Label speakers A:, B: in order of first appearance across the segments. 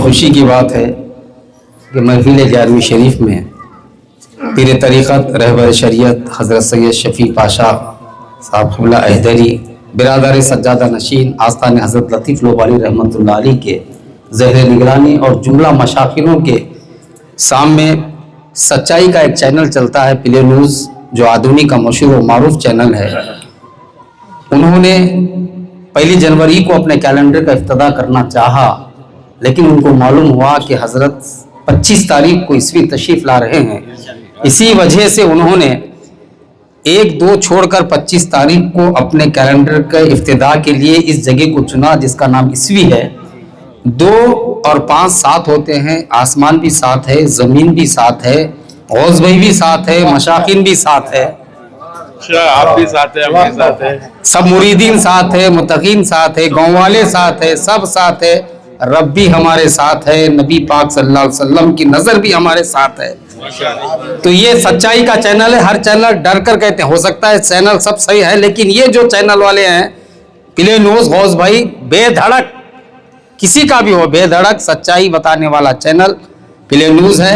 A: खुशी की बात है कि महफिल 11वीं शरीफ में पीर तरीक़त रहबर शरीयत हज़रत सैयद शफ़ी पाशा साहब क़िबला अहदरी बिरादर सज्जादा नशीन आस्तान हज़रत लतीफ़ लोबानी रहमतुल्लाह अलैह के ज़हर निगरानी और जुमला मशाकिरों के सामने सच्चाई का एक चैनल चलता है पिले न्यूज़, जो आधुनिक का मशहूर और मारूफ चैनल है। उन्होंने 1 जनवरी को अपने कैलेंडर का इफ्तिदा करना चाहा, लेकिन उनको मालूम हुआ कि हज़रत 25 तारीख को ईस्वी तशरीफ़ ला रहे हैं। इसी वजह से उन्होंने 1-2 छोड़कर 25 तारीख को अपने कैलेंडर के इफ्तिदा के लिए इस जगह को चुना जिसका नाम ईस्वी है। 2 और 5 साथ होते हैं, आसमान भी साथ है, ज़मीन भी साथ है, गौस भाई भी साथ है, मशाकिन भी साथ है,
B: आप भी साथ है, हम भी साथ है,
A: सब मुरीदीन साथ है, मुतकीन साथ है, गाँव वाले साथ है, सब साथ है। रब भी हमारे साथ है, नबी पाक सल्लल्लाहु अलैहि वसल्लम की नज़र भी हमारे साथ है। तो ये सच्चाई का चैनल है। हर चैनल डर कर कहते हैं, हो सकता है चैनल सब सही है, लेकिन ये जो चैनल वाले हैं पिले न्यूज़, गौस भाई, बेधड़क किसी का भी हो, बेधड़क सच्चाई बताने वाला चैनल पिले न्यूज़ है।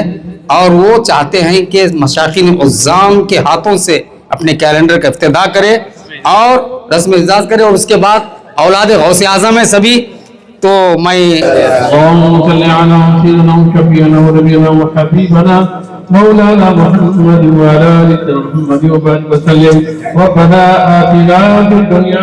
A: और वो चाहते हैं कि मशाकिन उज़्ज़ाम के हाथों से अपने कैलेंडर का इफ्तिदा करे और रस्म इजाज़ करे, और उसके बाद औलाद गौसे आज़म है सभी। तो मैं
C: मौलाना मुहम्मद व अला आलिहि मुहम्मद व बारिक वसल्लम रब्बना आतिना फिद दुनिया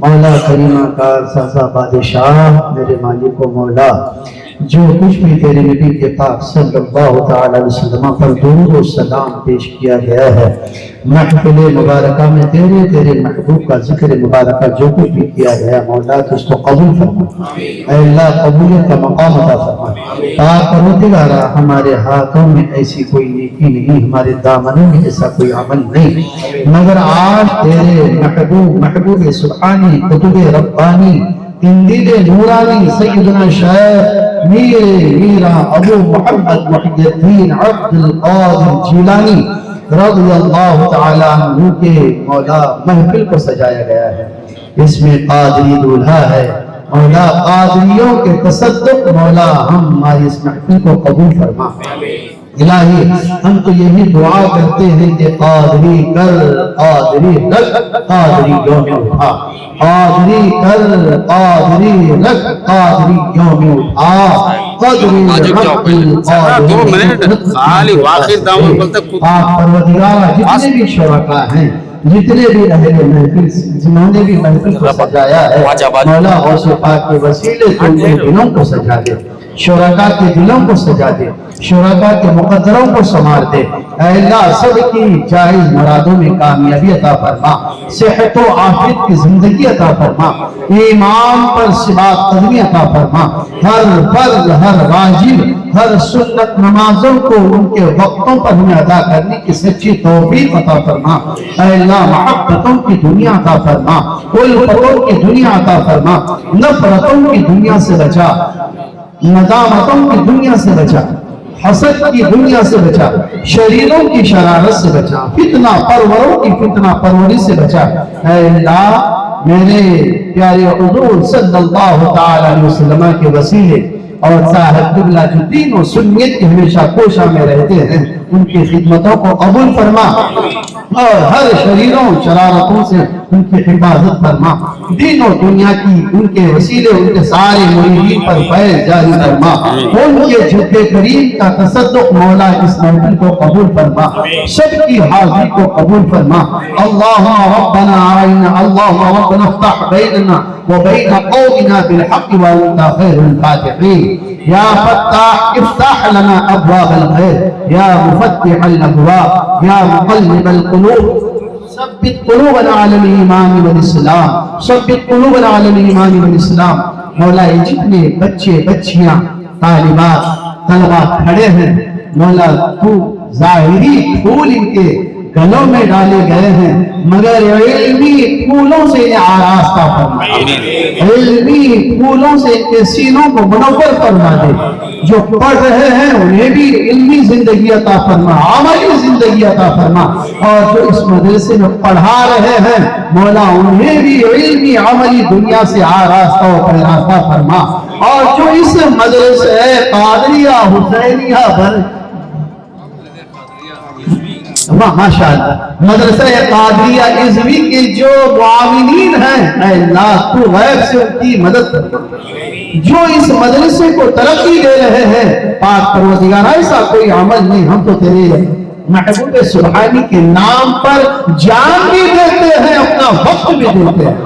C: मौला करीमा का सासा बादशाह मेरे मालिक व मौला, जो कुछ भी तेरे नबी के पाक सल्लल्लाहु अलैहि वसल्लम पर दुरूद और सलाम पेश किया गया है, महफिल मुबारका में तेरे महबूब का जिक्र मुबारका जो कुछ भी किया गया मौला, तो उसको कबूल फरमा। अल्लाह कबूलियत का मकाम अता फरमा। पाक परवरदिगारा, हमारे हाथों में ऐसी कोई नेकी नहीं, हमारे दामनों में ऐसा कोई अमल नहीं, मगर आज तेरे महबूब सुब्हानी कुतुब रब्बानी इंदिले नूरानी सैयदना शायख मीरा अबू मोहम्मद मुहिद्दीन अब्दुल कादिर जिलानी रज़ियल्लाहु तआला अन्हु के मौला महफिल को सजाया गया है। इसमें कादरी दूल्हा है मौला, कादरियों के तसद्दुक मौला हम हमारी इस महफिल को कबूल फरमा। इलाही, हम तो यही दुआ करते हैं कि कादरी कर, कादरी रख, कादरी यौम उठा, कादरी कर, कादरी रख, कादरी यौम उठा, कादरी रख।
A: 2 मिनट खाली आखिर दामन बोलते
C: परवरदिगार, जितने भी शुरका हैं, जितने भी अहले महफिल, जिन्होंने भी महफिल को सजाया है मौला, गौसे पाक के वसीले से उनके दिलों को सजा दे, शुरका के दिलों को सजा दे, शुरका के मुकद्दरों को संवार दे। अल्लाह सबकी जायज मुरादों में कामयाबी अता फरमा, सेहत व आफियत की जिंदगी अता फरमा, ईमान पर सिबात कदमी अता फरमा। हर फर्ज, हर वाजिब, हर सुन्नत नमाजों को उनके वक्तों पर हमें अदा करने की सच्ची तौफीक अता फरमा। अल्लाह मोहब्बतों की दुनिया अता फरमा, उल्फतों की दुनिया अता फरमा, नफरतों की दुनिया से बचा, नदामतों की दुनिया से बचा, हसद की दुनिया से बचा, शरीरों की शरारत से बचा, फितना परवरों की फितना परवरी से बचा। अल्लाह मेरे प्यारे हुजूर सल्लल्लाहु अलैहि वसल्लम के वसीले और साहिब क़िबला जो दीन और सुन्नियत के हमेशा कोशा में रहते हैं, उनकी खिदमतों को कबूल फरमा और हर शरीरों शरारतों से उनकी हिफाजत फरमा। दीन और दुनिया की उनके वसीले उनके सारे मुरीदीन पर फैज़ जारी फरमा। उनके जुद्दे करीम का तसद्दुक मौला इस महफिल को कबूल फरमा, सबकी हाज़िरी को कबूल फरमा। अल्लाहुम्मा रब्बना आइना, अल्लाहुम्मा रब्बना इफ्तह बैनना व बैन कौमिना बिल हक़ व अंता खैरुल फातिहीन। या फत्ताह इफ्तह लना अब्वाबल खैर, या मुफत्तिहल अब्वाब, या मुक़ल्लिबल क़ुलूब, सब्बित क़ुलूबना अलल ईमान वल इस्लाम, सब्बित क़ुलूबना अलल ईमान वल इस्लाम। मौला, ये जितने बच्चे बच्चियां तालिबात तलबा खड़े हैं मौला, तू जाहिरी फूल इनके गलों में डाले गए हैं, मगर इल्मी फूलों से इन्हें आरास्ता फरमा, इल्मी फूलों से इनके सीनों को मुनव्वर फरमा दे। जो पढ़ रहे हैं उन्हें भी इल्मी जिंदगी अता फरमा, अमली जिंदगी अता फरमा, और जो इस मदरसे में पढ़ा रहे हैं मौला उन्हें भी इल्मी अमली दुनिया से आरास्ता और पैरास्ता फरमा। और जो इस मदरसे कादरिया हुसैनिया बन माशाअल्लाह मदरसा कादरिया इज़वी के जो मुआविनीन हैं, अल्लाह तू गैब से उनकी मदद कर। जो इस मदरसे को तरक्की दे रहे हैं, पाक परवरदिगार ऐसा कोई अमल नहीं, हम तो तेरे महबूब सुभानी के नाम पर जान भी देते हैं, अपना वक्त भी देते हैं।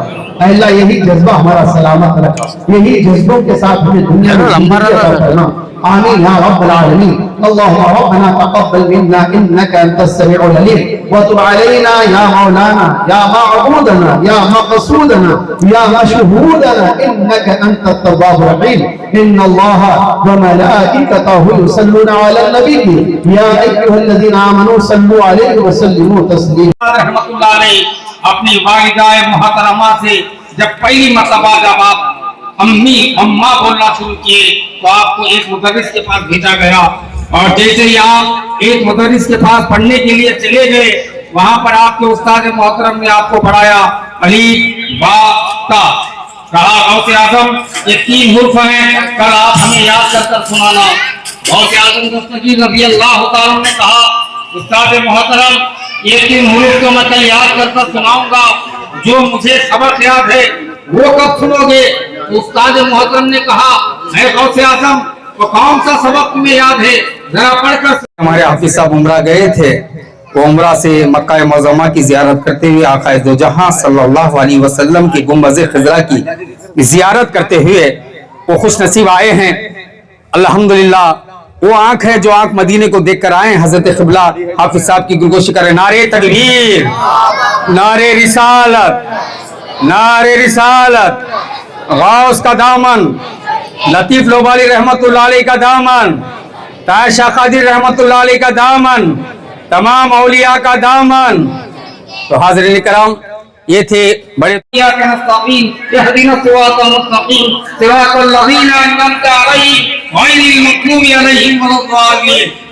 C: अल्लाह यही जज्बा हमारा सलामत रखे, यही जज्बों के साथ हमें दुनिया में आमीन या रब्बल आलमीन। अल्लाहुम्मा रब्बना तक़ब्बल मिन्ना इन्नका अंतस समीउल अलीम व तुब अलैना या मौलाना या मअबूदना या मक़सूदना या मशहूदना इन्नका अंतत तव्वाबुर रहीम। इन्नल्लाह व मलाइकतहु युसल्लूना अलन नबी या अय्युहल्लज़ीना आमनू सल्लू अलैहि व सल्लिमू तस्लीमा।
D: रहमतुल्लाह अलैहि अपनी वालिदाए मुहतरमा से जब पहली मर्तबा जब आप अम्मा बोलना शुरू किए तो आपको एक मुदर्रिस के पास भेजा गया, और जैसे ही आप एक मुदर्रिस के पास पढ़ने के लिए चले गए, वहां पर आपके उस्ताद मोहतरम ने आपको पढ़ाया अलीफ बा ता, कहा गौसे आजम ये 3 हुर्फ हैं, कल आप हमें याद कर कर सुनाना। गौसे आजम दस्तगीर रज़ी अल्लाह तआला ने कहा उस्ताद मोहतरम ये 3 हुर्फ तो मैं कल याद कर कर सुनाऊंगा, जो मुझे सबक याद है वो कब सुनोगे? उस्ताद मोहतरम ने कहा है गौसे आजम तो कौन सा सबक तुम्हें याद है, जरा पढ़कर।
A: हमारे हाफिज साहब उम्रा गए थे, वो उम्रा से मक्का मुअज़्ज़मा की जियारत करते हुए आका दो जहां सल्लल्लाहु अलैहि वसल्लम की गुंबज़ खिज़रा की जियारत करते हुए वो खुश नसीब आए हैं। अल्हम्दुलिल्लाह वो आंख है जो आंख मदीने को देख कर आए। हजरत क़िबला हाफिज साहब की गुलगोशी करें, नारे तकबीर, नारे रिसालत, नारे रिसालत, गौस का दामन, लतीफ लोबाली रहमतुल्लाह अलैह का दामन, ताहिर शाह कादिर रहमतुल्लाह अलैह का दामन, तमाम औलिया का दामन। तो हाज़रीन किराम ये थे बड़े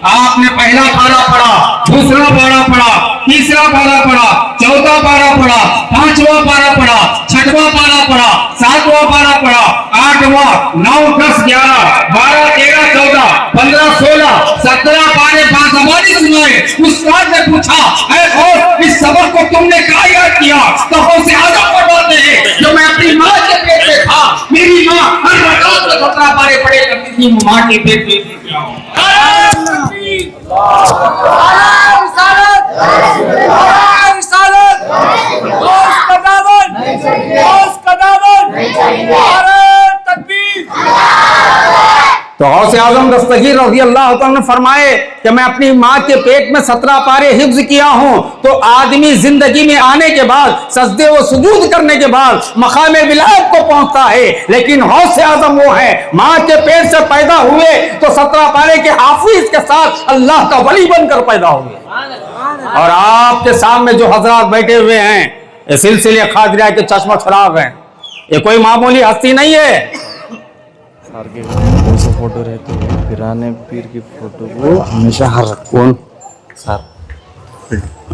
A: आपने पहला पारा पढ़ा, दूसरा पारा पढ़ा, तीसरा पारा पढ़ा, चौथा पारा पढ़ा, पांचवा पारा पढ़ा, छठवां पारा पढ़ा, सातवां पारा पढ़ा, 8वां, 9, 10, 11, 12, 13, 14, 15, 16, 17 पारे बाज़बानी सुनाए। उस्ताद ने पूछा ऐ गौस इस सबक को तुमने क्या याद किया? तो गौसे आज़म फरमाते हैं जो मैं अपनी माँ के पेट में था, मेरी माँ हर रात में 17 पारे पढ़े करती थी, माँ के पेट में तो गौसे आज़म दस्तगीर रज़ी अल्लाह तआला ने फरमाए कि मैं अपनी माँ के पेट में 17 पारे हिफ्ज किया हूँ। तो आदमी जिंदगी में आने के बाद सजदे व सुजूद करने के बाद मकाम विलायत को पहुंचता है, लेकिन गौसे आज़म वो है माँ के पेट से पैदा हुए तो 17 पारे के हाफिज के साथ अल्लाह का वली बनकर पैदा हुए। और आपके सामने जो हजरात बैठे हुए हैं ये सिलसिले कादरिया के चश्मा खराब हैं, ये कोई मामूली हस्ती नहीं है।
E: फोटो रहती है, पिराने पीर की फोटो वो हमेशा हर
A: कौन
E: सर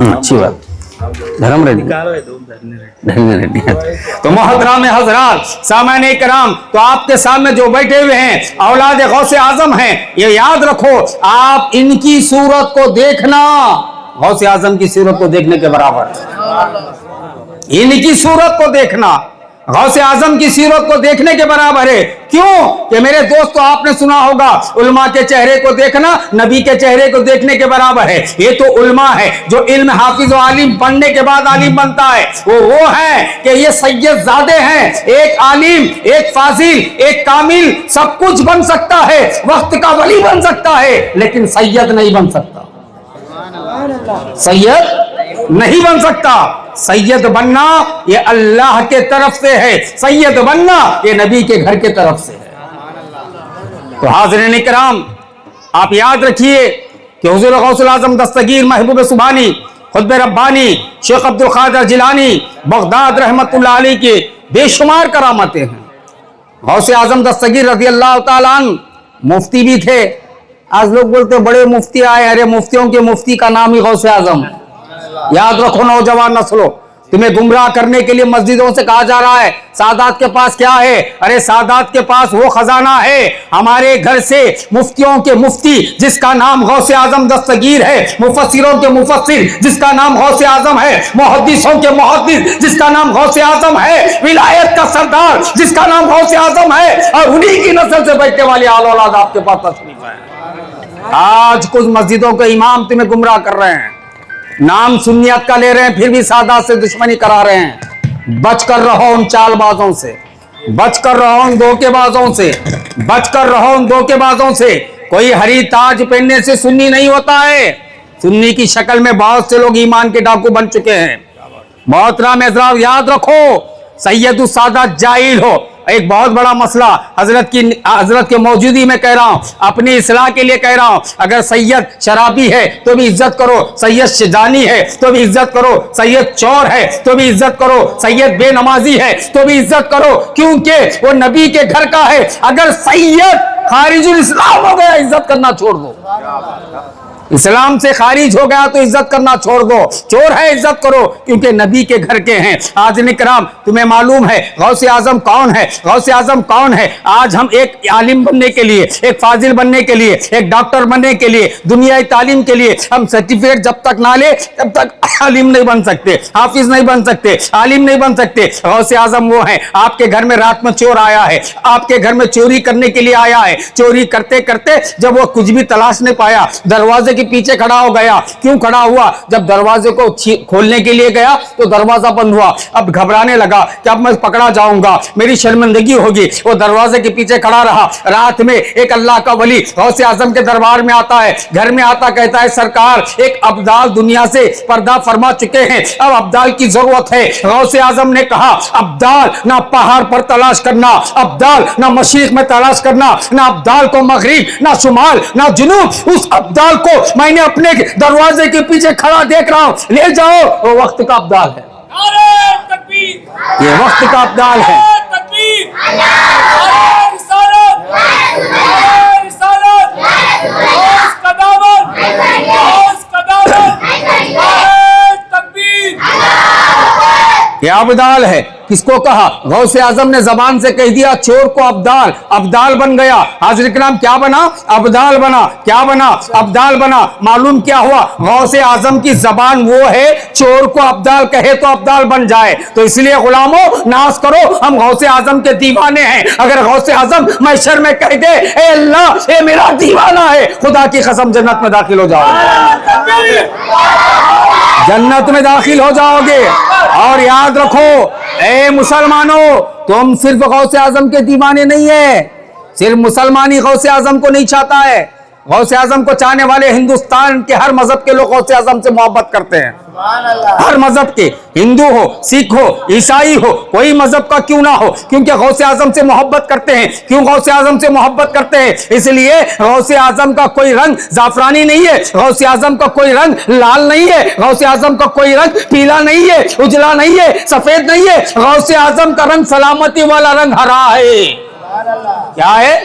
A: अच्छी बात धर्म रेड्डी तो मोहतराम हजरात सामने कराम, तो आपके सामने जो बैठे हुए हैं औलाद गौसे आजम हैं, ये याद रखो आप इनकी सूरत को देखना गौसे आजम की सूरत को देखने के बराबर, इनकी सूरत को देखना गौसे आजम की सीरत को देखने के बराबर है। क्यों कि मेरे दोस्तों आपने सुना होगा उलमा के चेहरे को देखना नबी के चेहरे को देखने के बराबर है। ये तो उलमा है जो इल्म हाफिज और आलिम पढ़ने के बाद आलिम बनता है, वो है कि ये सैयदजादे हैं, एक आलिम, एक फाजिल, एक कामिल, सब कुछ बन सकता है, वक्त का वली बन सकता है, लेकिन सैयद नहीं बन सकता, सैयद नहीं बन सकता। सैयद बनना ये अल्लाह के तरफ से है, सैयद बनना ये नबी के घर के तरफ से है। तो हाज़रीन इकराम आप याद रखिए
D: कि हुजूर गौसुल आजम दस्तगीर महबूब सुभानी खुतब रब्बानी शेख अब्दुल कादिर जिलानी बगदाद रहमतुल्लाह अलैह के बेशुमार करामतें हैं। गौसे आजम दस्तगीर रज़ी अल्लाह ताला अन्हु मुफ्ती भी थे। आज लोग बोलते बड़े मुफ्ती आए, अरे मुफ्तियों के मुफ्ती का नाम ही गौसे आजम। याद रखो नौजवान नस्लों, तुम्हें गुमराह करने के लिए मस्जिदों से कहा जा रहा है सादात के पास क्या है। अरे सादात के पास वो खजाना है, हमारे घर से मुफ्तियों के मुफ्ती जिसका नाम गौसे आजम दस्तगीर है, मुफस्सिरों के मुफस्सिर जिसका नाम गौसे आजम है, मुहद्दिसों के मुहद्दिस जिसका नाम गौसे आजम है, विलायत का सरदार जिसका नाम गौसे आजम है, और उन्हीं की नस्ल से बैठने वाले आल औलाद आपके पास तशरीफ है। आज कुछ मस्जिदों के इमाम तुम्हें गुमराह कर रहे हैं, नाम सुन्नियत का ले रहे हैं, फिर भी सादात से दुश्मनी करा रहे हैं। बच कर रहो उन चालबाजों से, बच कर रहो उन धोखेबाजों से, बच कर रहो उन धोखेबाजों से। कोई हरी ताज पहनने से सुन्नी नहीं होता है। सुन्नी की शक्ल में बहुत से लोग ईमान के डाकू बन चुके हैं। मोहतरम हज़रात याद रखो, सैयदुस सादात जाहिल हो, एक बहुत बड़ा मसला हजरत के मौजूदी में कह रहा हूं, अपनी इस्लाह के लिए कह रहा हूं। अगर सैयद शराबी है तो भी इज्जत करो, सैयद शिजानी है तो भी इज्जत करो, सैयद चोर है तो भी इज्जत करो, सैयद बेनमाजी है तो भी इज्जत करो, क्योंकि वो नबी के घर का है। अगर सैयद खारिजुल इस्लाम हो गया, इज्जत करना छोड़ दो। इस्लाम से खारिज हो गया तो इज्जत करना छोड़ दो। चोर है इज्जत करो, क्योंकि नबी के घर के हैं। हाज़िरीन किराम, तुम्हें मालूम है गौसे आजम कौन है? गौसे आजम कौन है? आज हम एक आलिम बनने के लिए, एक फाजिल बनने के लिए, एक डॉक्टर बनने के लिए, दुनियाई तालीम के लिए हम सर्टिफिकेट जब तक ना ले तब तक आलिम नहीं बन सकते, हाफिज नहीं बन सकते, आलिम नहीं बन सकते। गौसे आजम वो है, आपके घर में रात में चोर आया है, आपके घर में चोरी करने के लिए आया है। चोरी करते करते जब वो कुछ भी तलाश नहीं पाया, दरवाजे के पीछे खड़ा हो गया। क्यों खड़ा हुआ? जब दरवाजे को खोलने के लिए गया तो दरवाजा बंद हुआ। अब घबराने लगा कि अब मैं पकड़ा जाऊंगा, मेरी शर्मिंदगी होगी। वो दरवाजे के पीछे खड़ा रहा। रात में एक अल्लाह का वली गौसे आजम के दरबार में आता है, घर में आता, कहता है सरकार एक अब्दाल दुनिया से पर्दा फरमा चुके हैं, अब अब्दाल की जरूरत है। गौसे आजम ने कहा अब्दाल ना पहाड़ पर तलाश करना, अब्दाल ना मशरिक में तलाश करना, ना अब्दाल को मगरिब, ना शुमाल, ना जुनूब, उस अब्दाल को मैंने अपने दरवाजे के पीछे खड़ा देख रहा हूं, ले जाओ। वो वक्त का अब्दाल है, ये वक्त का अब्दाल है। ये अब्दाल है। किसको कहा? गौसे आजम ने जबान से कह दिया चोर को अब्दाल, अब्दाल बन गया। हाज़िर किराम क्या बना? अब्दाल बना। क्या बना? अब्दाल बना। मालूम क्या हुआ? गौसे आजम की जबान वो है, चोर को अब्दाल कहे तो अब्दाल बन जाए। तो इसलिए गुलामों नाज करो, हम गौसे आजम के दीवाने हैं। अगर गौसे आजम महशर में कह दे ए अल्लाह ये मेरा दीवाना है, खुदा की कसम जन्नत में दाखिल हो जाओगे, जन्नत में दाखिल हो जाओगे। और याद रखो ए मुसलमानों, तुम सिर्फ गौसे आजम के दीवाने नहीं है, सिर्फ मुसलमानी गौसे आजम को नहीं चाहता है। गौसे आजम को चाहने वाले हिंदुस्तान के हर मजहब के लोग गौसे आजम से मोहब्बत करते हैं। हर मजहब के, हिंदू हो, सिख हो, ईसाई हो, कोई मजहब का क्यों ना हो, क्योंकि गौसे आजम से मोहब्बत करते हैं। क्यों गौसे आजम से मोहब्बत करते हैं? इसलिए गौसे आजम का कोई रंग जाफरानी नहीं है, गौसे आजम का कोई रंग लाल नहीं है, गौसे आजम का कोई रंग पीला नहीं है, उजला नहीं है, सफेद नहीं है। गौसे आजम का रंग सलामती वाला रंग हरा है। क्या है?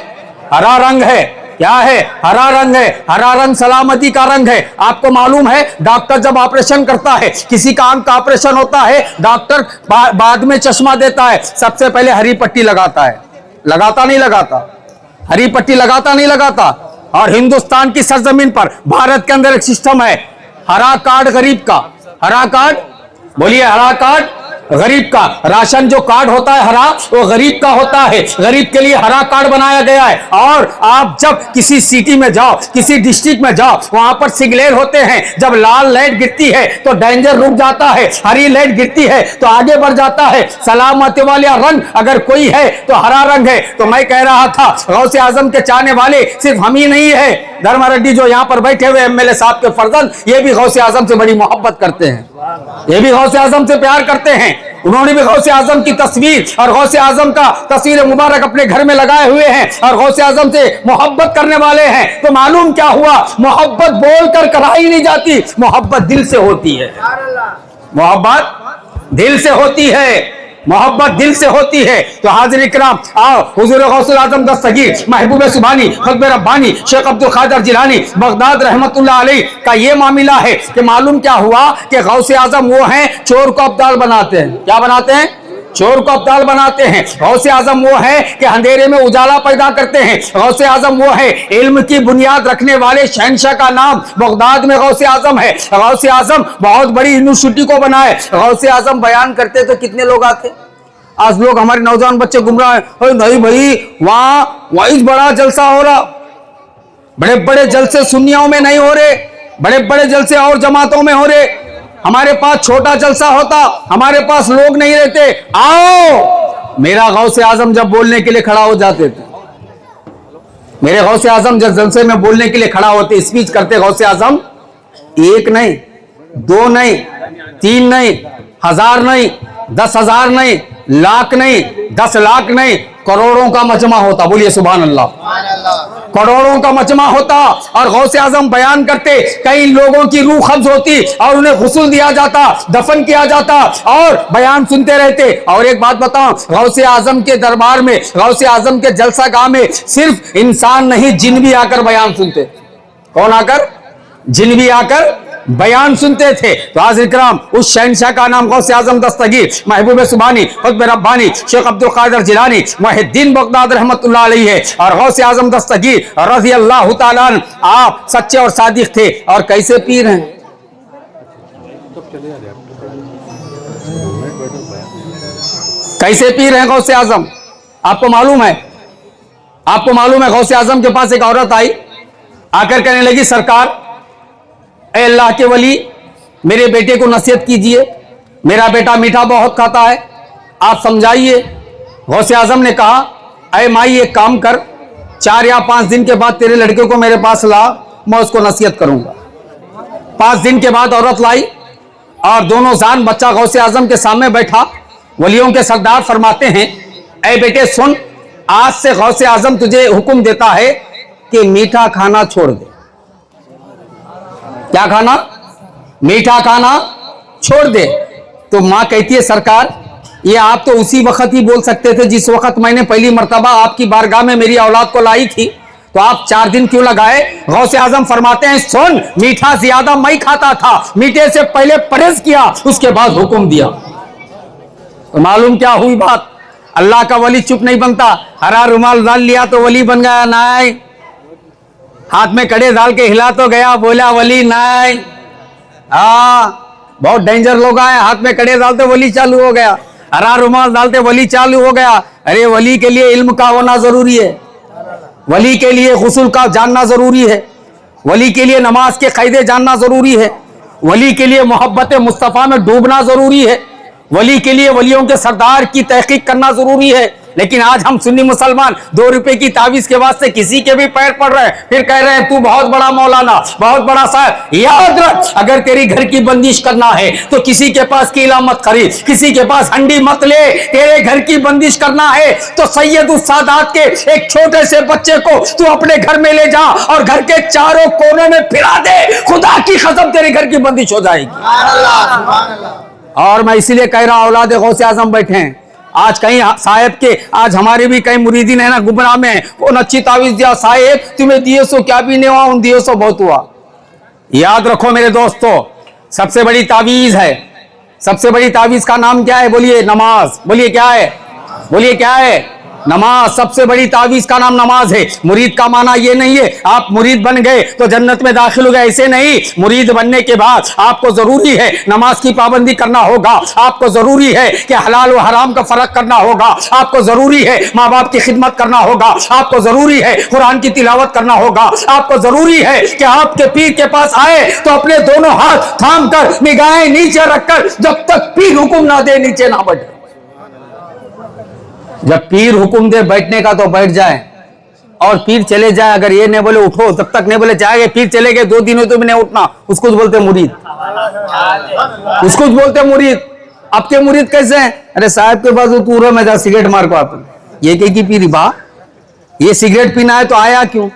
D: हरा रंग है। क्या है? हरा रंग है। हरा रंग सलामती का रंग है। आपको मालूम है डॉक्टर जब ऑपरेशन करता है, किसी का आंख का ऑपरेशन होता है, डॉक्टर बाद में चश्मा देता है, सबसे पहले हरी पट्टी लगाता है। लगाता नहीं लगाता? हरी पट्टी लगाता नहीं लगाता? और हिंदुस्तान की सरजमीन पर भारत के अंदर एक सिस्टम है, हरा कार्ड गरीब का। हरा कार्ड बोलिए, हरा कार्ड गरीब का। राशन जो कार्ड होता है हरा, वो गरीब का होता है, गरीब के लिए हरा कार्ड बनाया गया है। और आप जब किसी सिटी में जाओ, किसी डिस्ट्रिक्ट में जाओ, वहां पर सिग्नल होते हैं। जब लाल लाइट गिरती है तो डेंजर रुक जाता है, हरी लाइट गिरती है तो आगे बढ़ जाता है। सलामती वाला रंग अगर कोई है तो हरा रंग है। तो मैं कह रहा था गौसे आजम के चाहने वाले सिर्फ हम ही नहीं है, धर्मा रेड्डी जो यहाँ पर बैठे हुए एमएलए साहब के फर्जंद, ये भी गौसे आजम से बड़ी मोहब्बत करते हैं, ये भी गौसे आजम से प्यार करते हैं।
A: उन्होंने भी गौसे आजम की तस्वीर और गौसे आजम का तस्वीर मुबारक अपने घर में लगाए हुए हैं और गौसे आजम से मोहब्बत करने वाले हैं। तो मालूम क्या हुआ, मोहब्बत बोलकर कराई नहीं जाती, मोहब्बत दिल से होती है। मोहब्बत दिल से होती है, मोहब्बत दिल से होती है। तो हाजिर इकराम, आओ हुजूर गौसुल आजम दस्तगीर महबूब सुभानी क़ुत्ब रब्बानी शेख अब्दुल कादिर जिलानी बगदाद रहमतुल्लाह अलैह का ये मामला है कि मालूम क्या हुआ कि गौसे आजम वो हैं चोर को अब्दाल बनाते हैं। क्या बनाते हैं? चोर को अब्दाल बनाते हैं। गौसे आजम वो है कि अंधेरे में उजाला पैदा करते हैं। गौसे आजम वो है इल्म की बुनियाद रखने वाले शहंशाह का नाम बगदाद में गौसे आजम है। गौसे आजम बहुत बड़ी यूनिवर्सिटी को बनाए। गौसे आजम बयान करते तो कितने लोग आते? आज लोग हमारे नौजवान बच्चे गुमराह हैं, नहीं भाई वहीं बड़ा जलसा हो रहा। बड़े बड़े जलसे सुन्नियों में नहीं हो रहे, बड़े बड़े जलसे और जमातों में हो रहे। हमारे पास छोटा जलसा होता, हमारे पास लोग नहीं रहते। आओ, मेरा गौसे आजम जब बोलने के लिए खड़ा हो जाते थे, मेरे गौसे आजम जब जलसे में बोलने के लिए खड़ा होते, स्पीच करते गौसे आजम, एक नहीं, दो नहीं, तीन नहीं, 1000 नहीं, 10,000 नहीं, लाख नहीं, 10 लाख नहीं, करोड़ों का मजमा होता। बोलिए सुभान अल्लाह। करोड़ों का मजमा होता और गौसे आजम बयान करते। कई लोगों की रूह कब्ज होती और उन्हें गुस्ल दिया जाता, दफन किया जाता और बयान सुनते रहते। और एक बात बताऊं, गौसे आजम के दरबार में, गौसे आजम के जलसा गाह में सिर्फ इंसान नहीं, जिन भी आकर बयान सुनते। कौन आकर? जिन भी आकर बयान सुनते थे। तो हाज़िर इकराम, उस शहंशाह का नाम गौसे आजम दस्तगीर महबूब सुभानी क़ुत्ब रब्बानी शेख अब्दुल कादिर जिलानी मुहिद्दीन बगदाद रहमतुल्लाह अलैह है। और गौसे आजम दस्तगीर रज़ी अल्लाह तआला अन्हु, आप सच्चे और सादिक थे। और कैसे पीर हैं? कैसे पीर हैं गौसे आजम? आपको मालूम है? आपको मालूम है गौसे आजम के पास एक औरत आई, आकर कहने लगी, सरकार ऐ अल्लाह के वली, मेरे बेटे को नसीहत कीजिए, मेरा बेटा मीठा बहुत खाता है, आप समझाइए। गौसे आजम ने कहा, ऐ माई एक काम कर, 4 या 5 दिन के बाद तेरे लड़के को मेरे पास ला, मैं उसको नसीहत करूंगा। 5 दिन के बाद औरत लाई और दोनों जान बच्चा गौसे आजम के सामने बैठा। वलियों के सरदार फरमाते हैं, ऐ बेटे सुन, आज से गौसे आजम तुझे हुक्म देता है कि मीठा खाना छोड़ दे। क्या खाना? मीठा खाना छोड़ दे। तो मां कहती है, सरकार ये आप तो उसी वक्त ही बोल सकते थे जिस वक्त मैंने पहली मर्तबा आपकी बारगाह में मेरी औलाद को लाई थी, तो आप 4 दिन क्यों लगाए? गौसे आजम फरमाते हैं, सुन, मीठा ज्यादा मैं खाता था, मीठे से पहले परहेज किया, उसके बाद हुक्म दिया। तो मालूम क्या हुई बात? अल्लाह का वली चुप नहीं बनता। हरा रुमाल डाल लिया तो वली बन गया? नहीं। हाथ में कड़े डाल के हिला तो गया, बोला वली? नहीं। बहुत डेंजर लोग आए, हाथ में कड़े डालते वली चालू हो गया, हरा रुमाल डालते वली चालू हो गया। अरे वली के लिए इल्म का होना जरूरी है, वली के लिए गुस्ल का जानना जरूरी है, वली के लिए नमाज के कायदे जानना जरूरी है, वली के लिए मोहब्बत मुस्तफ़ा में डूबना जरूरी है, वली के लिए वलियों के सरदार की तहकीक करना जरूरी है। लेकिन आज हम सुन्नी मुसलमान 2 रुपए की तावीज के वास्ते किसी के भी पैर पड़ रहे हैं, फिर कह रहे हैं तू बहुत बड़ा मौलाना, बहुत बड़ा साहब। याद रख, अगर तेरी घर की बंदिश करना है तो किसी के पास कीला मत खरीद, किसी के पास हंडी मत ले। तेरे घर की बंदिश करना है तो सैयद उस सादात के एक छोटे से बच्चे को तू अपने घर में ले जा और घर के चारों कोनों में फिरा दे, खुदा की कसम तेरे घर की बंदिश हो जाएगी। और मैं इसीलिए कह रहा हूं, औलाद गौसे आजम बैठे हैं आज कहीं साहेब के, आज हमारे भी कई मुरीदीन है ना गुमराह में, कौन अच्छी तावीज दिया, साहेब तुम्हें दिए सो क्या भी नहीं हुआ, उन दिए सो बहुत हुआ। याद रखो मेरे दोस्तों, सबसे बड़ी तावीज है, सबसे बड़ी तावीज का नाम क्या है? बोलिए नमाज। बोलिए क्या है? बोलिए क्या है? नमाज। सबसे बड़ी तावीज का नाम नमाज है। मुरीद का माना ये नहीं है आप मुरीद बन गए तो जन्नत में दाखिल हो गए, ऐसे नहीं। मुरीद बनने के बाद आपको जरूरी है नमाज की पाबंदी करना होगा, आपको जरूरी है कि हलाल व हराम का फर्क करना होगा, आपको जरूरी है माँ बाप की खिदमत करना होगा, आपको जरूरी है कुरान की तिलावत करना होगा, आपको जरूरी है कि आपके पीर के पास आए तो अपने दोनों हाथ थाम कर निगाहें नीचे रखकर जब तक पीर हुक्म ना दे नीचे ना बैठे। जब पीर हुक्म दे बैठने का तो बैठ जाए, और पीर चले जाए, अगर ये नहीं बोले उठो तब तक नहीं बोले जाएंगे, पीर चले गए 2 दिन तो भी नहीं उठना, उसको बोलते मुरीद, उसको बोलते मुरीद। आपके मुरीद कैसे हैं? अरे साहब के पास पूरा में जा सिगरेट मार को आप ये कहीं की पी बा, ये सिगरेट पीना है तो आया क्यों,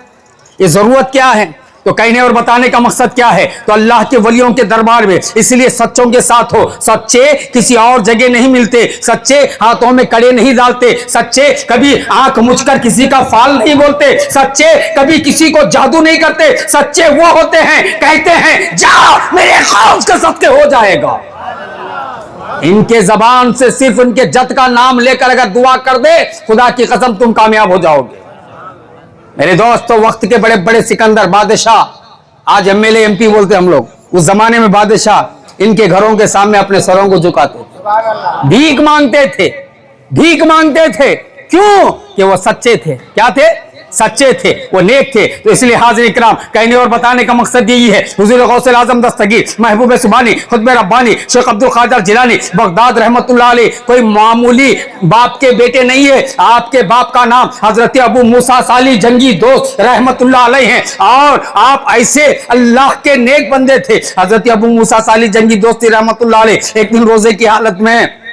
A: ये जरूरत क्या है? तो कहने और बताने का मकसद क्या है? तो अल्लाह के वलियों के दरबार में इसलिए सच्चों के साथ हो। सच्चे किसी और जगह नहीं मिलते, सच्चे हाथों में कड़े नहीं डालते, सच्चे कभी आंख मुझकर किसी का फाल नहीं बोलते, सच्चे कभी किसी को जादू नहीं करते। सच्चे वो होते हैं कहते हैं जा मेरे खौफ के सदके हो जाएगा। इनके जबान से सिर्फ इनके जद का नाम लेकर अगर दुआ कर दे, खुदा की कसम तुम कामयाब हो जाओगे। मेरे दोस्तों, वक्त के बड़े बड़े सिकंदर बादशाह, आज एमएलए एमपी बोलते हम लोग, उस जमाने में बादशाह इनके घरों के सामने अपने सरों को झुकाते थे, भीख मांगते थे, भीख मांगते थे। क्यों? कि वो सच्चे थे। क्या थे? सच्चे थे, वो नेक थे। तो इसलिए हाज़िर इकराम, कहने और बताने का मकसद यही है, हुज़ूर गौसुल आज़म दस्तगीर महबूब सुबानी खुतब रब्बानी शेख अब्दुल कादिर जिलानी बगदाद रहमतुल्लाह अलैह कोई मामूली बाप के बेटे नहीं है। आपके बाप का नाम हजरत अबू मूसा साली जंगी दोस्त रहमतुल्लाह अलैह है, और आप ऐसे अल्लाह के नेक बंदे थे। हजरत अबू मूसा साली जंगी दोस्त रहमतुल्लाह अलैह एक दिन रोजे की हालत में,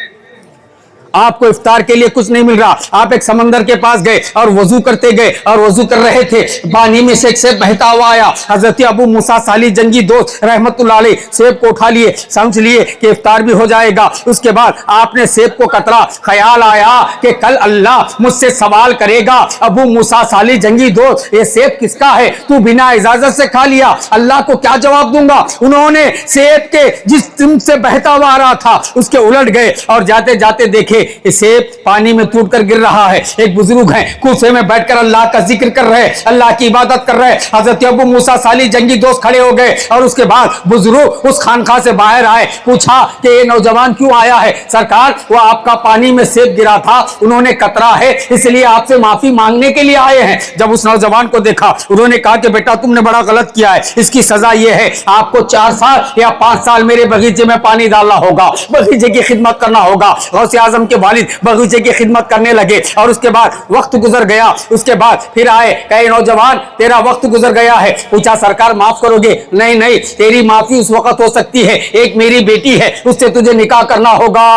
A: आपको इफ्तार के लिए कुछ नहीं मिल रहा, आप एक समंदर के पास गए और वजू करते गए, और वजू कर रहे थे, पानी में से एक सेब बहता हुआ आया। हजरत अबू मूसा साली जंगी दोस्त रहमतुल्लाह अलैह सेब को उठा लिए, समझ लिए कि इफ्तार भी हो जाएगा। उसके बाद आपने सेब को कतरा, ख्याल आया कि कल अल्लाह मुझसे सवाल करेगा, अबू मूसा साली जंगी दोस्त ये सेब किसका है, तू बिना इजाजत से खा लिया, अल्लाह को क्या जवाब दूंगा। उन्होंने सेब के जिस तिम से बहता हुआ आ रहा था उसके उलट गए, और जाते जाते देखे सेब पानी में टूटकर गिर रहा है। एक बुजुर्ग है कुर्सी में बैठकर अल्लाह का जिक्र कर रहे, अल्लाह की इबादत कर रहे। हजरत अबू मूसा साली जंगी दोस्त खड़े हो गए, और उसके बाद बुजुर्ग उस खानखा से बाहर आए, पूछा कि ये नौजवान क्यों आया है? सरकार, वो आपका पानी में सेब गिरा था, उन्होंने कतरा है, इसलिए आपसे माफी मांगने के लिए आए हैं। जब उस नौजवान को देखा, उन्होंने कहा कि बेटा तुमने बड़ा गलत किया है, इसकी सजा यह है, आपको 4 साल या 5 साल मेरे बगीचे में पानी डालना होगा, बगीचे की खिदमत करना होगा। गौसे आजम के वालिद बगीचे की खिदमत करने लगे, और उसके बाद वक्त गुजर गया। उसके बाद फिर आए, कहे नौजवान तेरा वक्त गुजर गया है। पूछा सरकार माफ करोगे? नहीं नहीं, तेरी माफी उस वक्त हो सकती है, एक मेरी बेटी है, उससे तुझे निकाह करना होगा,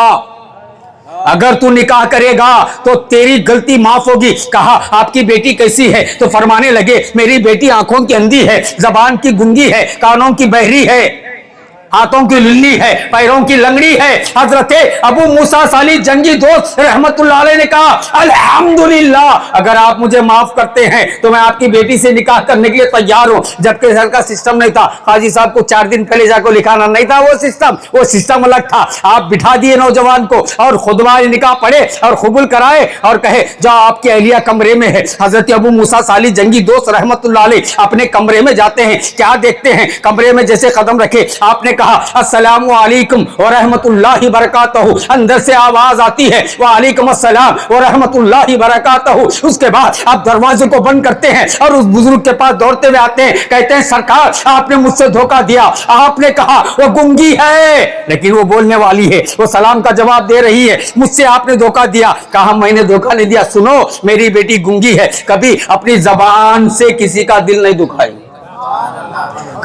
A: अगर तू निकाह करेगा तो तेरी गलती माफ होगी। कहा आपकी बेटी कैसी है? तो फरमाने लगे मेरी बेटी आंखों की अंधी है, जबान की गूंगी है, कानों की बहरी है, हाथों की लुल्ली है, पैरों की लंगड़ी है। हजरत अबू मूसा साली जंगी दोस्त रहमतुल्लाह अलैह ने कहा अल्हम्दुलिल्लाह, अगर आप मुझे माफ करते हैं तो मैं आपकी बेटी से निकाह करने के लिए तैयार हूं। जबकि घर का सिस्टम नहीं था, हाजी साहब को 4 दिन पहले जाकर लिखाना नहीं था, वो सिस्टम अलग था। आप बिठा दिए नौजवान को और खुतबा निकाह पढ़े और कबूल कराए, और कहे जाओ आपकी अहलिया कमरे में है। हजरत अबू मूसा साली जंगी दोस्त रहमतुल्लाह अलैह अपने कमरे में जाते हैं, क्या देखते हैं? कमरे में जैसे कदम रखे, आपने कहा अस्सलामु अलैकुम व रहमतुल्लाहि बरकातहू, अंदर से आवाज आती है वालेकुम अस्सलाम व रहमतुल्लाहि बरकातहू। उसके बाद आप दरवाजे को बंद करते हैं और उस बुजुर्ग के पास दौड़ते हुए आते हैं, कहते हैं सरकार आपने मुझसे धोखा दिया, आपने कहा वो गूंगी है लेकिन वो बोलने वाली है, वो सलाम का जवाब दे रही है, मुझसे आपने धोखा दिया। कहा मैंने धोखा नहीं दिया, सुनो मेरी बेटी गूंगी है, कभी अपनी जबान से किसी का दिल नहीं दुखाई,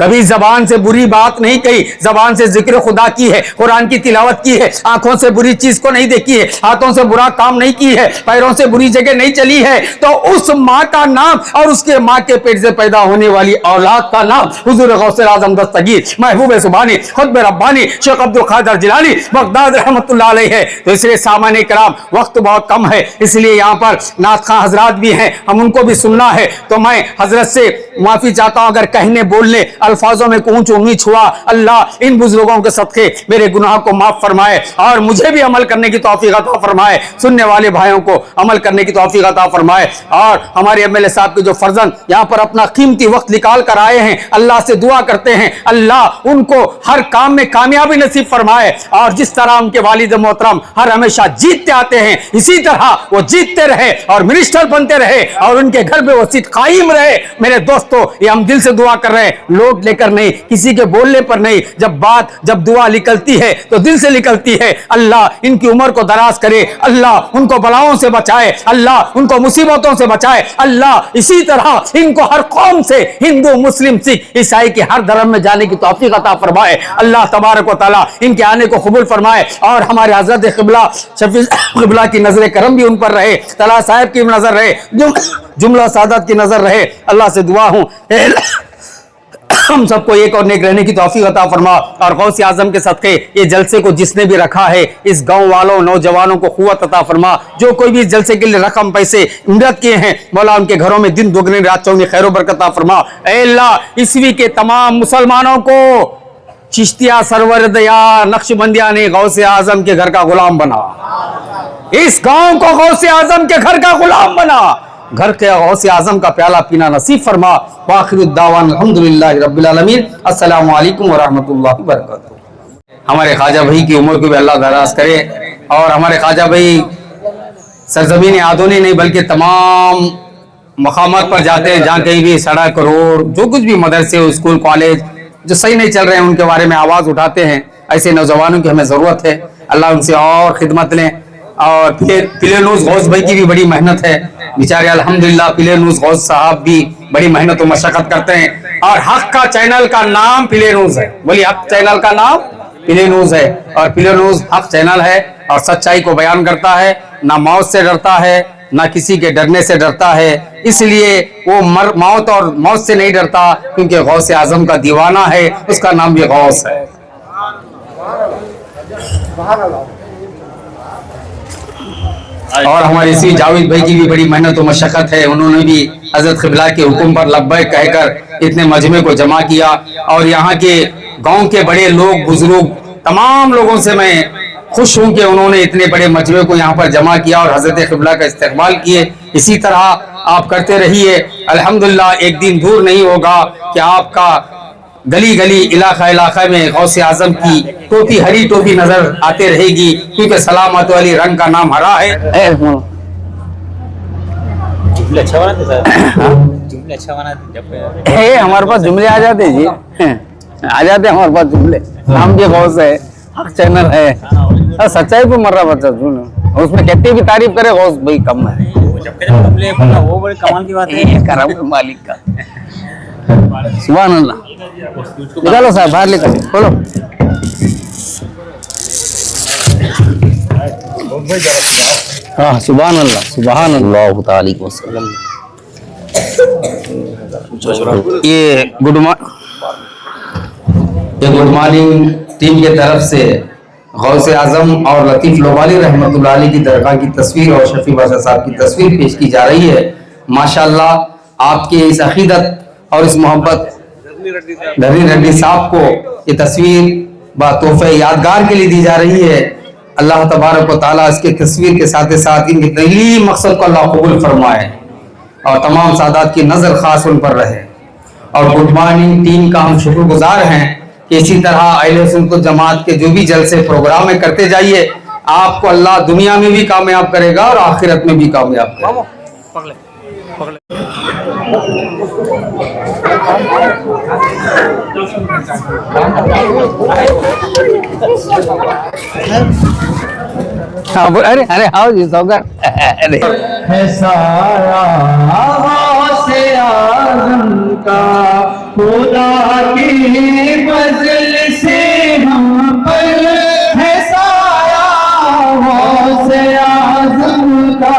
A: कभी जबान से बुरी बात नहीं कही, जबान से जिक्र खुदा की है, कुरान की तिलावत की है, आंखों से बुरी चीज को नहीं देखी है, हाथों से बुरा काम नहीं की है, पैरों से बुरी जगह नहीं चली है, तो उस माँ का नाम और उसके माँ के पेट से पैदा होने वाली औलाद का नाम हुजूर गौसे आजम दस्तगीर महबूब सुबानी खुतब रब्बानी शेख अब्दुल कादिर जिलानी बगदाद रहमतुल्लाह अलैह है। तो इसलिए सामान्य कराम वक्त बहुत कम है, इसलिए यहाँ पर नाथ खां हजरात भी हैं, हम उनको भी सुनना है। तो मैं हजरत से माफी चाहता हूँ अगर कहने बोलने अल्फाजों में ऊंच नीच हुआ। अल्लाह इन बुजुर्गों के सदके मेरे गुनाह को माफ फरमाए और मुझे भी अमल करने की तौफीक अता फरमाए, सुनने वाले भाइयों को अमल करने की तौफीक अता फरमाए। और हमारे एमएलए साहब के जो फर्जंद यहाँ पर अपना कीमती वक्त निकाल कर आए हैं, अल्लाह से दुआ करते हैं अल्लाह उनको हर काम में कामयाबी नसीब फरमाए, और जिस तरह उनके वालिद मोहतरम हर हमेशा जीतते आते हैं इसी तरह वो जीतते रहे और मिनिस्टर बनते रहे और उनके घर में वो सीट कायम रहे। मेरे दोस्तों ये हम दिल से दुआ कर रहे हैं, लोग नोट लेकर नहीं, किसी के बोलने पर नहीं, जब दुआ निकलती है तो दिल से निकलती है। अल्लाह इनकी उम्र को दराज करे, अल्लाह उनको बलाओं से बचाए, अल्लाह उनको मुसीबतों से बचाए, अल्लाह इसी तरह इनको हर कौम से, हिंदू मुस्लिम सिख ईसाई के हर धर्म में जाने की तौफीक अता फरमाए। अल्लाह तबारक व तआला इनके आने को कबूल फरमाए और हमारे हजरत क़िबला शफी क़िबला की नजर करम भी उन पर रहे, तला साहब की नजर रहे, जुमला सादत की नजर रहे। अल्लाह से दुआ हूं हम सबको एक और नेक रहने की तौफीक अता फरमा और गौसे आजम के सदक़े ये जलसे को जिसने भी रखा है, इस गांव वालों नौजवानों को क़ुव्वत अता फरमा। जो कोई भी इस जलसे के लिए रकम पैसे मदद किए हैं, मौला उनके घरों में दिन दुगनी रात चौगनी खैर व बरकत अता फरमा। ऐ अल्लाह ईसवी के तमाम मुसलमानों को चिश्तिया सरवर दया नक्शबंदिया ने गौसे आजम के घर का गुलाम बना, इस गांव को गौसे आजम के घर का गुलाम बना, घर के गौसे आजम का प्याला पीना नसीब फरमा। वाखिरुद्दावान अल्हम्दुलिल्लाहि रब्बिल आलमीन। अस्सलामु अलैकुम व रहमतुल्लाहि व बरकातुहू। हमारे ख्वाजा भाई की उम्र को भी अल्लाह दराज करे और हमारे ख्वाजा भाई सरजमीन आदोनी नहीं बल्कि तमाम मकामात पर जाते हैं जहाँ कहीं भी सड़क रोड जो कुछ भी मदरसे स्कूल कॉलेज जो सही नहीं चल रहे हैं उनके बारे में आवाज़ उठाते हैं। ऐसे नौजवानों की हमें ज़रूरत है, अल्लाह उनसे और खिदमत लें। और पिलेनूस गौस भाई की भी बड़ी मेहनत है, बेचारे अल्हम्दुलिल्लाह पिलेनूस गौस साहब भी बड़ी मेहनत और मशक्कत करते हैं और हक का चैनल का नाम पिलेनूस है। बोलिए हक चैनल का नाम पिलेनूस है और पिलेनूस हक चैनल है और सच्चाई को बयान करता है, ना मौत से डरता है ना किसी के डरने से डरता है, इसलिए वो मौत और मौत से नहीं डरता क्योंकि गौसे आजम का दीवाना है, उसका नाम भी गौस है। और हमारे इसी जावेद भाई की भी बड़ी मेहनत और मशक्कत है, उन्होंने भी हजरत क़िबला के हुक्म पर लब्बैक कहकर इतने मजमे को जमा किया और यहाँ के गांव के बड़े लोग बुजुर्ग तमाम लोगों से मैं खुश हूँ कि उन्होंने इतने बड़े मजमे को यहाँ पर जमा किया और हजरत क़िबला का इस्तेमाल किए। इसी तरह आप करते रहिए, अल्हम्दुलिल्लाह एक दिन दूर नहीं होगा कि आपका गली गली इलाका इलाका में गौसे आजम की टोपी हरी टोपी नजर आते रहेगी क्योंकि सलामत वाली रंग का नाम हरा है।
F: जुमले अच्छा बनाते सर, जुमले अच्छा बनाते।
A: हमारे पास जुमले आ जाते जी, आ जाते हमारे पास जुमले। नाम भी गौस है, हक चैनल है, सच्चाई पे मर रहा बच्चा उसमें कितनी भी तारीफ करे गौस भाई कम है।
F: जुमले वो बड़े कमाल की बात है,
A: करम मालिक का। सुभान अल्लाह। निकालो साहब बाहर निकालो, खोलो। हाँ सुभान अल्लाह, सुभान अल्लाह ताली वसल्लम। ये गुड मॉर्निंग टीम की तरफ से गौसे आजम और लतीफ़ लोबाली रहमतुल्लाह अलैह की दरगाह की तस्वीर और शफी बादशाह साहब की तस्वीर पेश की जा रही है। माशाअल्लाह आपके इस अकीदत और इस मोहब्बत धनी रेड्डी साहब को ये तस्वीर तोहफे यादगार के लिए दी जा रही है। अल्लाह तबारक व तआला इसके तस्वीर के साथ साथ इनके तलीम मकसद को अल्लाह कबूल फरमाए और तमाम सादात की नजर खास उन पर रहे। और गुड मॉर्निंग टीम का हम शुक्रगुजार हैं कि इसी तरह अहले सुन्नत जमात के जो भी जलसे प्रोग्राम में करते जाइए, आपको अल्लाह दुनिया में भी कामयाब करेगा और आखिरत में भी कामयाब करेगा। अरे अरे आओ जी सौगर।
C: है साया गौसे आज़म का खुदा की फज़ल से हम पर है साया गौसे आज़म का,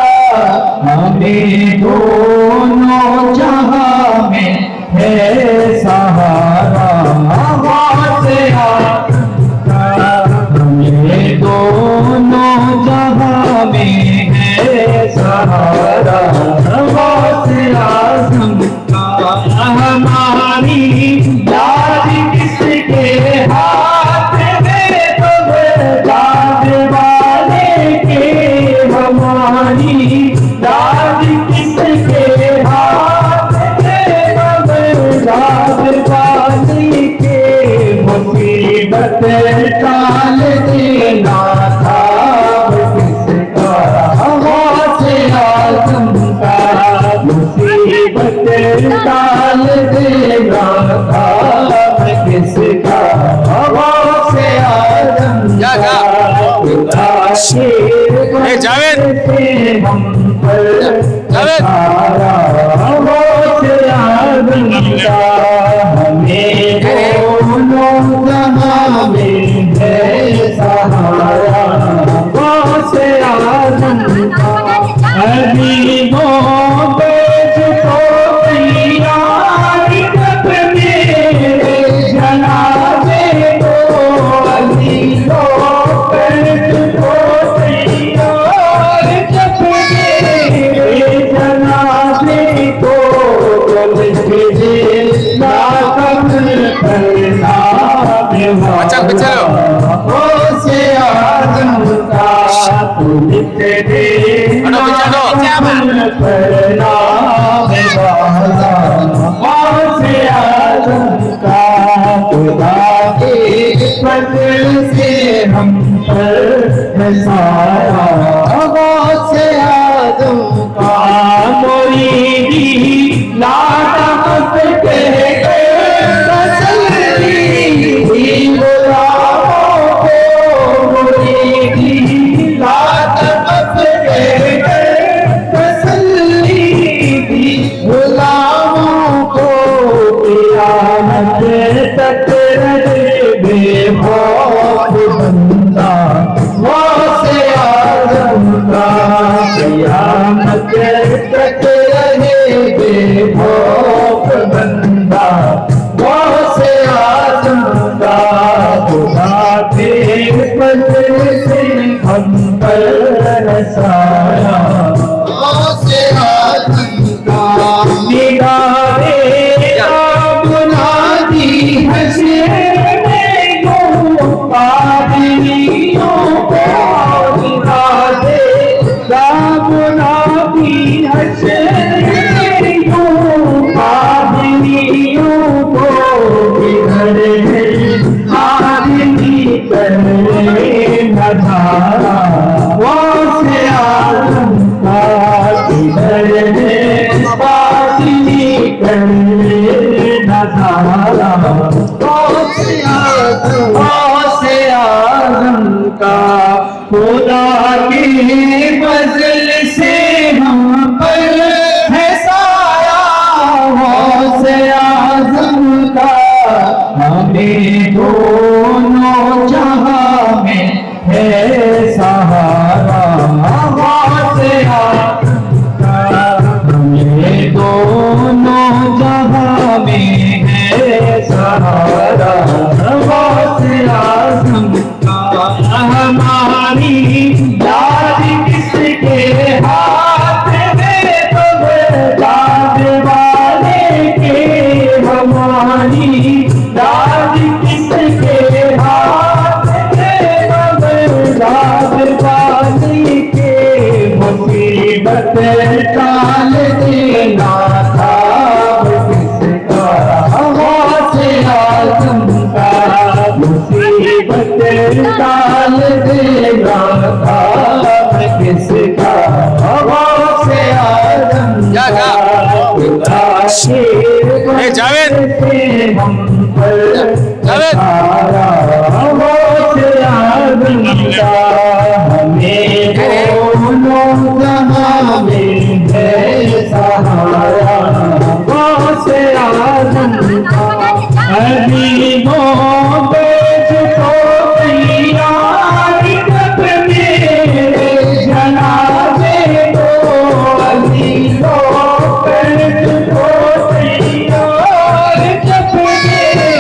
C: हमें दोनों जहां में है सहारा गौसे आज़म का, हमें दोनों जहां में है सहारा गौसे आज़म का। हमारी याद किसके हाथ में, तो याद वाले के, हमारी याद किसके हाथ में, तो याद वाले के। मुसीबत टाल देना था किसका, गौसे आज़म का, मुसीबत टाल देना था
A: क्या क्या ए जावेद जावेद अच्छा चलो
C: हम पर सारा से आदम का मोरी लाट के हम पर साया से आदम का निगाहे बुलादी हसरे में को पादियों को निगाहे बुलादी हसरे में को पादियों को बिगड़े आदमी करने नजारा वो से आदम का किधर बाती करने नजारा वो से आदम का खुदा के फजल से हम पर है साया वो से आदम का हमें दोनों जहां में है सहारा से हमें दोनों जहां में है सहारा से आजम हमारी याद किसके हाथ में तो याद वाले के हमारी याद किसके हाथ के मुसीबत टाल देना था किसका से आदम का मुसीबत टाल देना था किसका से आदम
A: ए जावेद
C: हम पर
A: जावेद
C: हमें दोनों जहां में है सहारा से आदम हबीबों को तैयार मेरे जनाजे को अजीजों को तैयार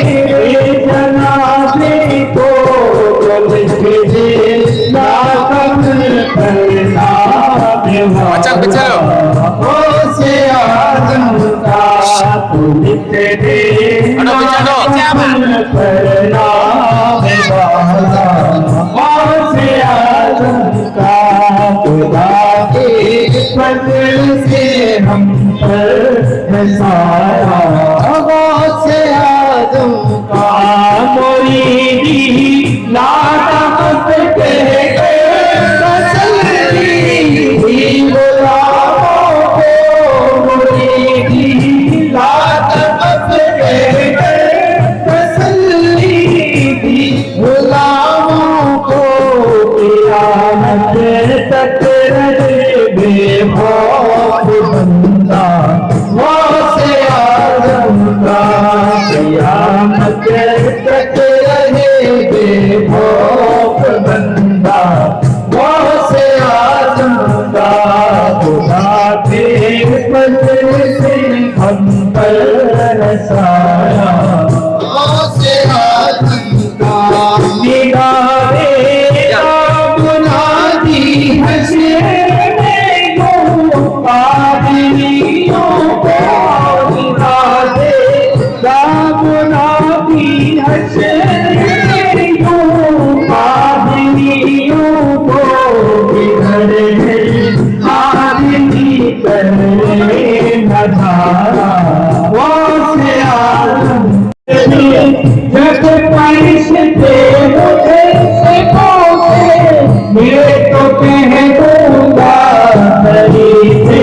C: मेरे जनाजे को
A: अच्छा चलो
C: से आदम का से आदम का खुदा के फजल से हम पर साया से आदम का मोरी लाट के गुलामों भोग बंदा से आजम का खुदा के फजल से हम पर रसाया से आजम का निगाहे बुनादी हशर में यूं पादियों को निगाहे बुनादी हशर में यूं पादियों को बिगड़े आदमी करने न धारा वो से आलम जब परिश्ते मुझे से कोसे मैं तो कह दूंगा तेरी से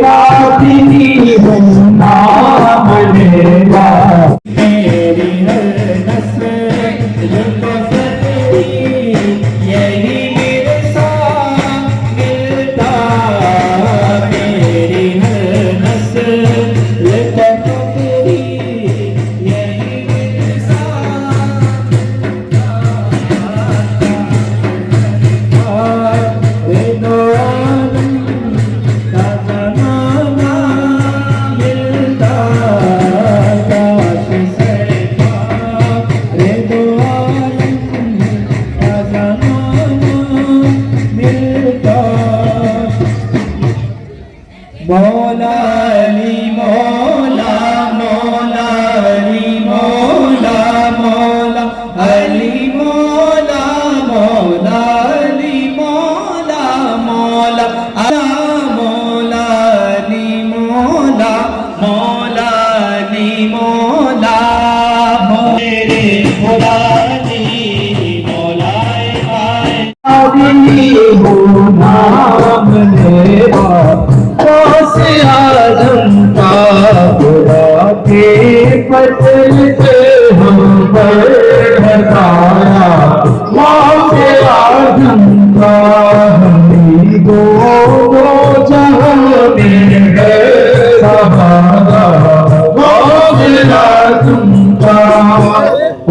C: काबिली हूँ नाम लेगा मेरी हर नस्ल यही मेरे साथ मिलता मेरी हर नस्ल मौला अली मौला मौला अली मौला मौला अली मौला मौला अली मौला मौला मौला अली मौला मौला अली मौला मेरे मौला अली मौला आदमी हो नाम लेवा से आजम का खुदा के फजल से हम पर बताया से आजम का हमी दो जहां में है सहारा से आजम का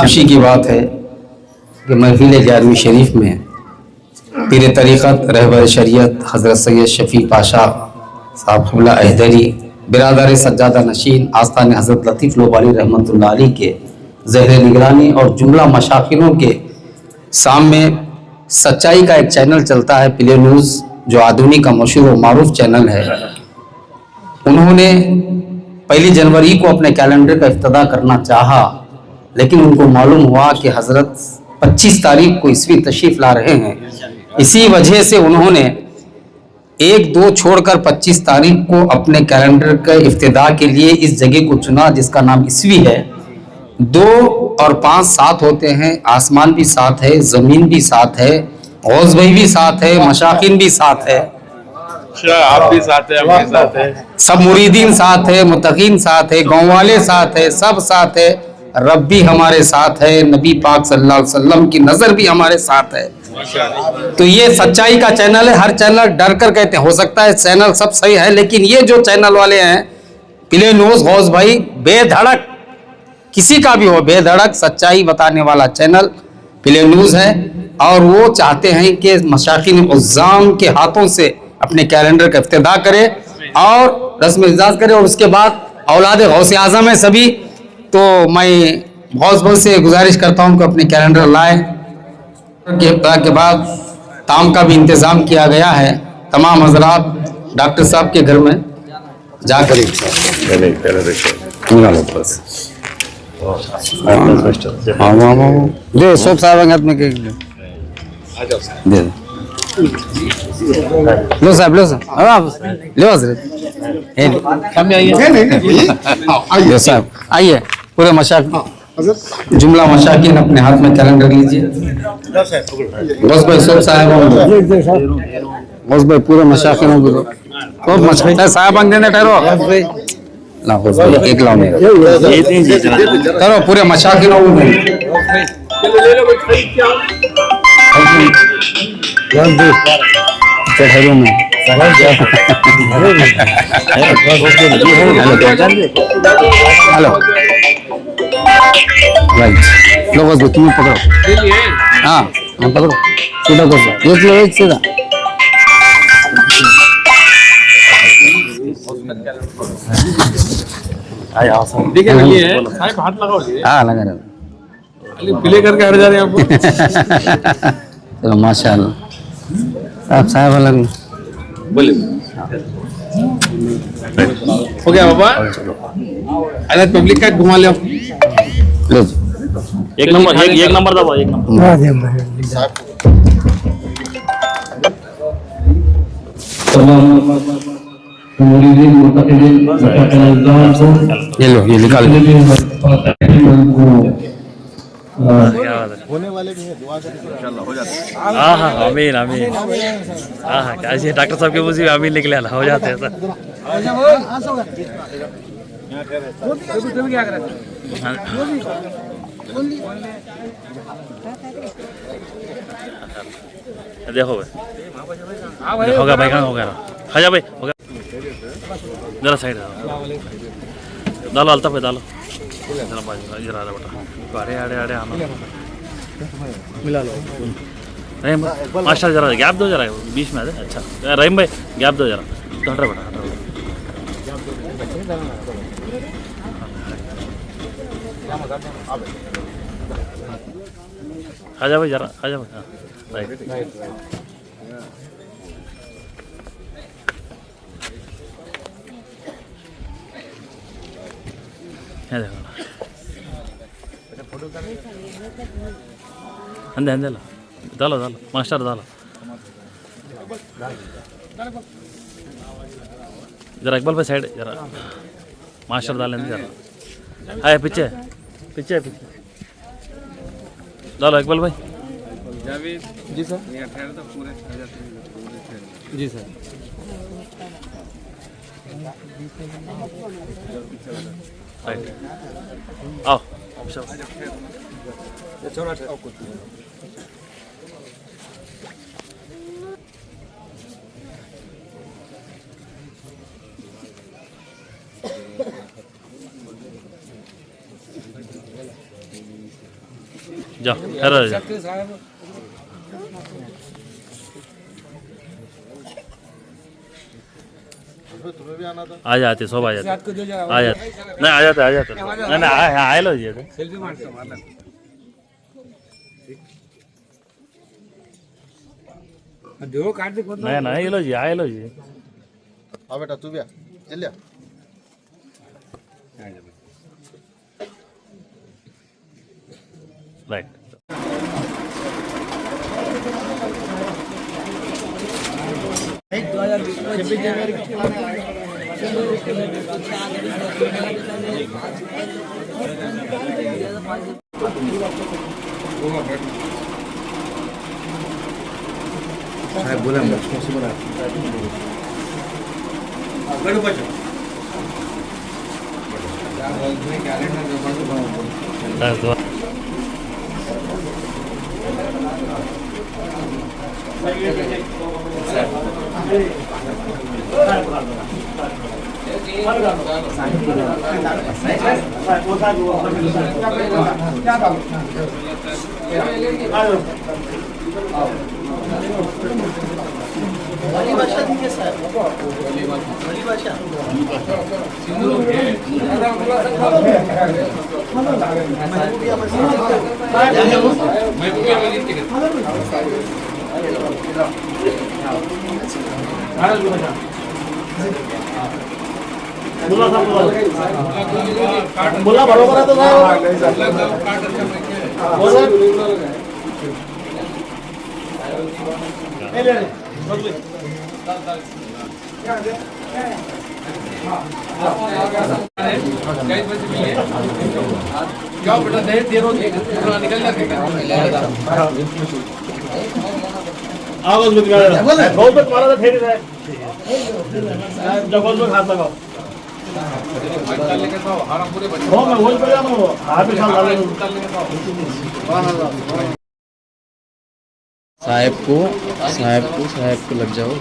A: खुशी की बात है कि महफिल 11वीं शरीफ में पीर तरीक़त रहबर शरीयत हज़रत सैयद शफ़ी पाशा साहब क़िबला अहदरी बिरादर सज्जादा नशीन आस्तान हज़रत लतीफ़ लोबाली रहमतुल्लाह अलैह के ज़हर निगरानी और जुमला मशाकिनों के सामने सच्चाई का एक चैनल चलता है प्ले न्यूज़, जो आधुनिक का मशहूर और मारूफ चैनल है। उन्होंने 1 जनवरी को अपने कैलेंडर का इफ्तिदा करना चाहा, लेकिन उनको मालूम हुआ कि हज़रत 25 तारीख को ईस्वी तशरीफ़ ला रहे हैं। इसी वजह से उन्होंने 1-2 छोड़कर 25 तारीख को अपने कैलेंडर के इफ्तिदा के लिए इस जगह को चुना जिसका नाम ईस्वी है। 2 और 5 साथ होते हैं, आसमान भी साथ है, ज़मीन भी साथ है, गौस भाई भी साथ है, मशाकिन भी साथ है,
B: आप भी साथ हैं, हम भी साथ हैं,
A: सब मुरीदीन साथ है, मुतकीन साथ है, गाँव वाले साथ है, सब साथ है, रब भी हमारे साथ है, नबी पाक सल्लल्लाहु अलैहि वसल्लम की नज़र भी हमारे साथ है। तो ये सच्चाई का चैनल है। हर चैनल डर कर कहते हैं, हो सकता है चैनल सब सही है, लेकिन ये जो चैनल वाले हैं प्ले न्यूज़ गौस भाई, बेधड़क किसी का भी हो, बेधड़क सच्चाई बताने वाला चैनल प्ले न्यूज़ है। और वो चाहते हैं कि मशाकिन उज़्ज़ाम के हाथों से अपने कैलेंडर का इफ्तिदा करे और रस्म इजाज़ करे, और उसके बाद औलाद गौस आज़म है सभी, तो मैं गौस भाई से गुजारिश करता हूँ कि अपने कैलेंडर लाए। के बाद ताम का भी इंतज़ाम किया गया है, तमाम हजरात डॉक्टर साहब के घर में जाकर
B: नहीं पहले देखो
A: निकालो बस हाँ दे सब साहब हाथ में केक दे दे लो साहब लो साहब लो हजरत लो साहब आइए पूरे मशाक जुमला मशाकिन अपने हाथ में कैलेंडर लीजिए बस भाई सब साहब बस भाई पूरे मशाकिन हो गए खूब मशाकिन साहब अंदर ठहरो ना बस भाई एक लाओ मेरा करो पूरे मशाकिन हो गए ठहरो में हेलो राइट लो बस तुम पकड़ो हाँ हम पकड़ो सीधा कर एक लो एक सीधा
B: ठीक है लिए साहब हाथ लगाओ
A: हाँ लगा रहे
B: प्ले करके हट जा रहे हैं आपको
A: चलो माशाल्लाह आप साहब अलग
B: बोलिए हो गया बाबा अरे पब्लिक का घुमा ले
A: लो
F: एक नंबर दबा एक नंबर
A: ये लो ये निकाल
F: हाँ हाँ आमीन आमीन हाँ हाँ क्या डॉक्टर साहब के मुझे आमीन निकले हो जाते हैं सर देखो भाई होगा भाई कहाँ होगा खाजा भाई होगा जरा साइड डालो अलता पे डालो जरा बाजू जरा बेटा अरे अरे अरे आना मिला लो रहीम मास्टर जरा गैप दो जरा बीच में आ जाए अच्छा रहीम भाई गैप दो जरा तो हट रहा बेटा आजा भाई जरा आजा भाई राइट देखो अंदे अंदे डालो डालो मास्टर डालो जरा इकबाल भाई साइड जरा मास्टर डालें जरा हाय पीछे पीछे पीछे डालो इकबाल भाई जी सर जी सर राइट आओ जाओ ठहरो जाओ आ जाते सब आ जाते आ जाते नहीं आ जाते नहीं नहीं आए लो जी नहीं नहीं ये लो जी आए लो जी
B: हाँ बेटा तू भी चल जा
F: राइट
B: बोला
F: मुला बरोबर आहे तो आवाज मत गाड़ा बहुत मत मारा था ठेरी है जबल में हाथ लगाओ हो मैं वही पे जाऊंगा वो आप ही साल डालेंगे
E: साहब को लग जाओ